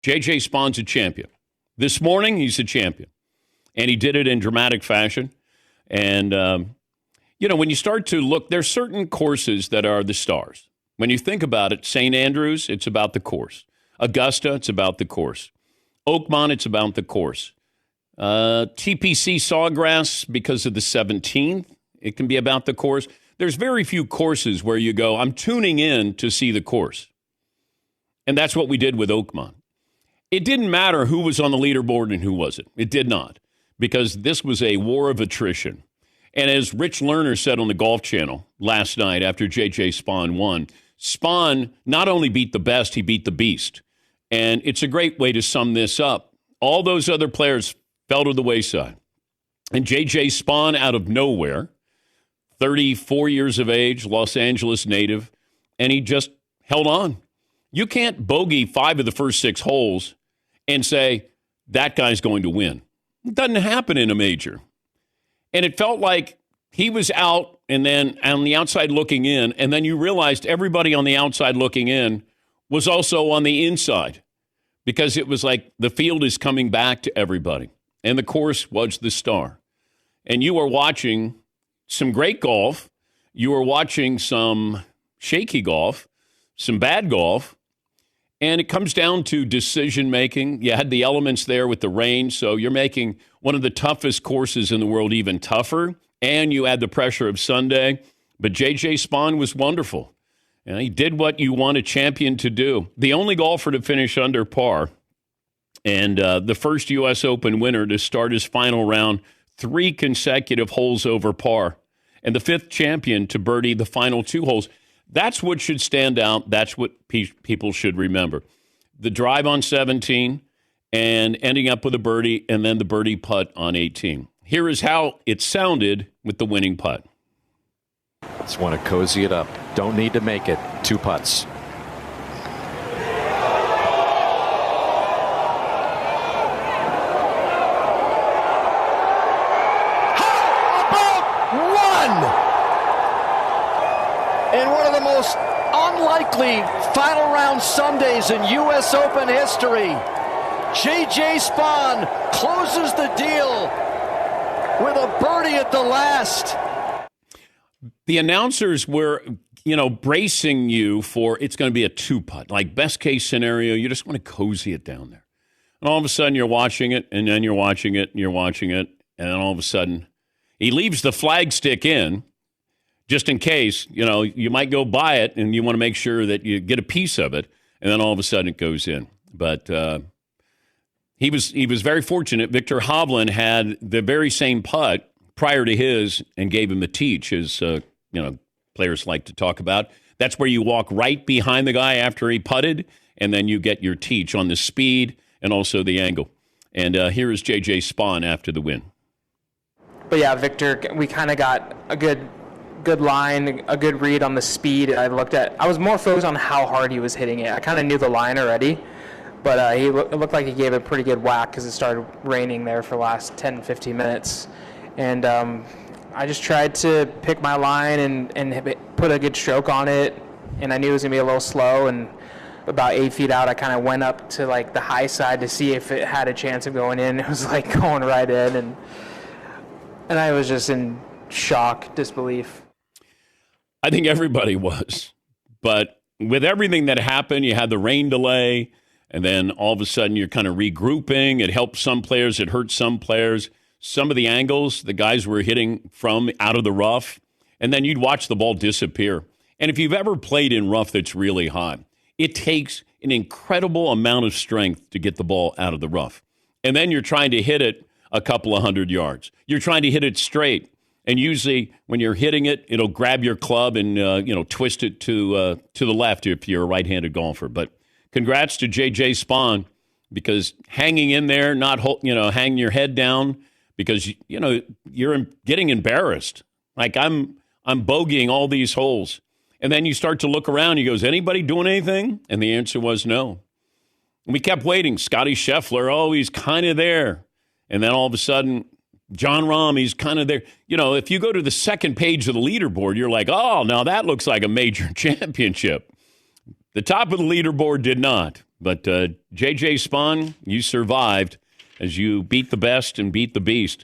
J.J. Spaun's a champion. This morning, he's a champion. And he did it in dramatic fashion. And, when you start to look, there's certain courses that are the stars. When you think about it, St. Andrews, it's about the course. Augusta, it's about the course. Oakmont, it's about the course. TPC Sawgrass, because of the 17th, it can be about the course. There's very few courses where you go, I'm tuning in to see the course. And that's what we did with Oakmont. It didn't matter who was on the leaderboard and who wasn't. It did not, because this was a war of attrition. And as Rich Lerner said on the Golf Channel last night after J.J. Spaun won, Spaun not only beat the best, he beat the beast. And it's a great way to sum this up. All those other players fell to the wayside. And J.J. Spaun, out of nowhere, 34 years of age, Los Angeles native, and he just held on. You can't bogey 5 of the first 6 holes and say, that guy's going to win. It doesn't happen in a major. And it felt like he was out and then on the outside looking in, and then you realized everybody on the outside looking in was also on the inside, because it was like the field is coming back to everybody. And the course was the star. And you were watching some great golf. You were watching some shaky golf, some bad golf. And it comes down to decision-making. You had the elements there with the rain, so you're making one of the toughest courses in the world even tougher, and you add the pressure of Sunday. But J.J. Spaun was wonderful. And he did what you want a champion to do. The only golfer to finish under par, and the first U.S. Open winner to start his final round 3 consecutive holes over par, and the 5th champion to birdie the final 2 holes. That's what should stand out. That's what people should remember. The drive on 17 and ending up with a birdie, and then the birdie putt on 18. Here is how it sounded with the winning putt. Just want to cozy it up. Don't need to make it. 2 putts. Most unlikely final round Sundays in U.S. Open history. J.J. Spaun closes the deal with a birdie at the last. The announcers were, bracing you for it's going to be a 2-putt. Like best case scenario, you just want to cozy it down there. And all of a sudden you're watching it, and then you're watching it, and you're watching it, and then all of a sudden he leaves the flagstick in. Just in case, you might go buy it and you want to make sure that you get a piece of it, and then all of a sudden it goes in. But he was very fortunate. Victor Hovland had the very same putt prior to his and gave him a teach, as players like to talk about. That's where you walk right behind the guy after he putted, and then you get your teach on the speed and also the angle. And here is J.J. Spaun after the win. But yeah, Victor, we kind of got a good line, a good read on the speed. I was more focused on how hard he was hitting it. I kind of knew the line already, but it looked like he gave it a pretty good whack because it started raining there for the last 10, 15 minutes. And I just tried to pick my line and put a good stroke on it, and I knew it was going to be a little slow, and about 8 feet out, I kind of went up to like the high side to see if it had a chance of going in. It was like going right in, and I was just in shock, disbelief. I think everybody was. But with everything that happened, you had the rain delay, and then all of a sudden you're kind of regrouping. It helped some players. It hurt some players. Some of the angles the guys were hitting from out of the rough, and then you'd watch the ball disappear. And if you've ever played in rough that's really hot, it takes an incredible amount of strength to get the ball out of the rough. And then you're trying to hit it a couple of 100 yards. You're trying to hit it straight. And usually when you're hitting it, it'll grab your club and, twist it to the left if you're a right-handed golfer. But congrats to J.J. Spaun, because hanging in there, not hanging your head down, because, you're getting embarrassed. Like I'm bogeying all these holes. And then you start to look around. He goes, anybody doing anything? And the answer was no. And we kept waiting. Scotty Scheffler, he's kind of there. And then all of a sudden, John Rahm, he's kind of there. If you go to the second page of the leaderboard, you're like, oh, now that looks like a major championship. The top of the leaderboard did not. But J.J. Spaun, you survived as you beat the best and beat the beast.